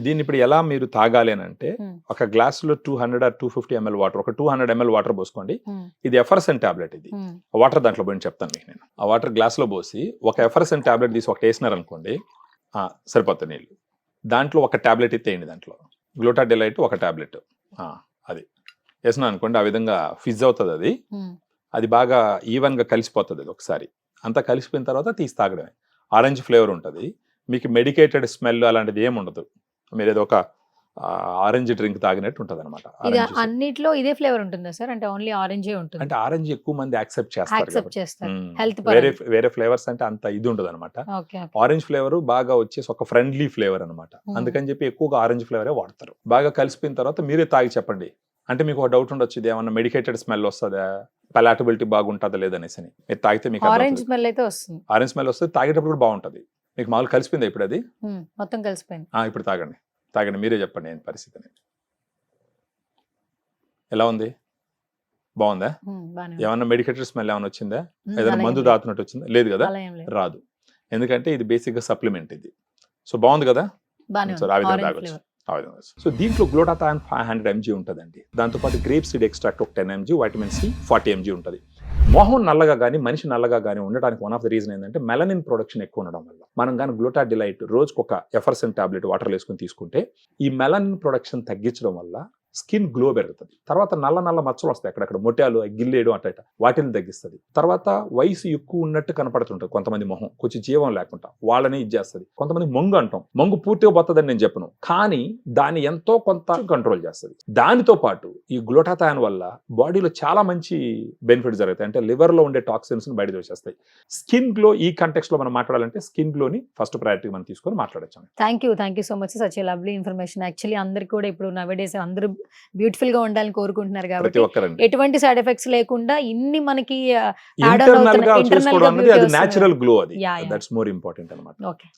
దీన్ని ఇప్పుడు ఎలా మీరు తాగాలి అని అంటే Hmm. ఒక గ్లాసులో 200 ఆర్ 250 ml వాటర్, ఒక 200 ml వాటర్ పోసుకోండి. ఇది ఎఫర్సెన్ టాబ్లెట్. ఇది వాటర్ దాంట్లో పోయి చెప్తాను మీకు నేను. ఆ వాటర్ గ్లాస్లో పోసి ఒక ఎఫర్సెన్ టాబ్లెట్ తీసి ఒకటి వేసినారు అనుకోండి, సరిపోతుంది నీళ్ళు. దాంట్లో ఒక టాబ్లెట్ ఎత్తేయండి, దాంట్లో గ్లూటాడిలైట్ ఒక టాబ్లెట్ అది వేసినా అనుకోండి, ఆ విధంగా ఫిజ్ అవుతుంది. అది అది బాగా ఈవెన్గా కలిసిపోతుంది. అది ఒకసారి అంతా కలిసిపోయిన తర్వాత తీసి తాగడమే. ఆరెంజ్ ఫ్లేవర్ ఉంటుంది. మీకు మెడికేటెడ్ స్మెల్ అలాంటిది ఏమి ఉండదు. మీరు ఏదో ఒక ఆరెంజ్ డ్రింక్ తాగినట్టు ఉంటుంది అనమాట. ఇది అన్నిట్లో ఇదే ఫ్లేవర్ ఉంటుందా సార్? అంటే ఓన్లీ ఆరెంజే ఉంటుంది? అంటే ఆరెంజ్ ఎక్కువ మంది యాక్సెప్ట్ చేస్తారు. యాక్సెప్ట్ చేస్తారు హెల్త్ వేరే ఫ్లేవర్స్ అంటే అంత ఇది ఉండదు అనమాట. ఓకే. ఆరెంజ్ ఫ్లేవర్ బాగా వచ్చేసి ఒక ఫ్రెండ్లీ ఫ్లేవర్ అనమాట. అందుకని చెప్పి ఎక్కువగా ఆరెంజ్ ఫ్లేవరే వాడతారు. బాగా కలిసిపోయిన తర్వాత మీరే తాగి చెప్పండి. అంటే మీకు ఒక డౌట్ ఉండొచ్చు, ఇది ఏమన్నా మెడికేటెడ్ స్మెల్ వస్తుందా, పలాటబిలిటీ బాగుంటుందా లేదనేసి. మీరు తాగితే మీకు ఆరెంజ్ స్మెల్ అయితే వస్తుంది. ఆరెంజ్ స్మెల్ వస్తుంది, తాగేటప్పుడు కూడా బాగుంటుంది. మీకు మామూలు కలిసిపోయింది ఇప్పుడు అది మొత్తం కలిసిపోయింది. ఇప్పుడు తాగండి, తాగండి, మీరే చెప్పండి ఏం పరిస్థితి అనేది. ఎలా ఉంది? బాగుందా? ఏమన్నా మెడికేటెడ్ స్మెల్ ఏమైనా వచ్చిందా? ఏదైనా మందు దాతున్నట్టు వచ్చిందా? లేదు కదా, రాదు. ఎందుకంటే ఇది బేసిక్ గా సప్లిమెంట్ ఇది. సో బాగుంది కదా. సో ఆ విధంగా తాగొచ్చు. సో దీంట్లో గ్లూటాథయాన్ 500 mg ఉంటుందండి. దాంతోపాటు గ్రేప్ సీడ్ ఎక్స్ట్రాక్ట్ ఒక 10 mg, వైటమిన్ సి 40 mg ఉంటుంది. మొహం నల్లగా కానీ మనిషి నల్లగా కానీ ఉండడానికి వన్ ఆఫ్ ద రీజన్ ఏంటంటే మెలనిన్ ప్రొడక్షన్ ఎక్కువ ఉండడం వల్ల. మనం కానీ గ్లూటాడిలైట్ రోజుకు ఒక ఎఫర్సెన్ టాబ్లెట్ వాటర్ వేసుకుని తీసుకుంటే ఈ మెలనిన్ ప్రొడక్షన్ తగ్గించడం వల్ల స్కిన్ గ్లో పెరుగుతుంది. తర్వాత నల్ల నల్ల మచ్చలు వస్తాయి అక్కడక్కడ, మొట్యాలు, గిల్లేయడం అట్ట, వాటిని తగ్గిస్తుంది. తర్వాత వయసు ఎక్కువ ఉన్నట్టు కనపడుతుంటుంది కొంతమంది మొహం, కొంచెం జీవం లేకుండా వాళ్ళని ఇది చేస్తుంది. కొంతమంది మొంగు అంటాం, మొంగు పూర్తిగా పోతుందని నేను చెప్పను, కానీ దాన్ని ఎంతో కొంత కంట్రోల్ చేస్తుంది. దానితో పాటు ఈ గ్లూటాథయాన్ వల్ల బాడీలో చాలా మంచి బెనిఫిట్స్ జరుగుతాయి. అంటే లివర్ లో ఉండే టాక్సిన్స్ బయట వచ్చేస్తాయి. స్కిన్ గ్లో ఈ కంటెక్స్ట్ లో మనం మాట్లాడాలంటే స్కిన్ గ్లోని ఫస్ట్ ప్రయారిటీ మనం తీసుకొని మాట్లాడచ్చు. Thank you so much, such lovely information. Actually అందరికి కూడా ఇప్పుడు నవేడేస్ అందరూ బ్యూటిఫుల్ గా ఉండాలని కోరుకుంటున్నారు కాబట్టి ఎటువంటి సైడ్ ఎఫెక్ట్స్ లేకుండా ఇన్ని మనకి ఇంటర్నల్ గా చేసుకోవడం అనేది అది నేచురల్ గ్లో, అది దట్స్ మోర్ ఇంపార్టెంట్ అన్నమాట. ఓకే.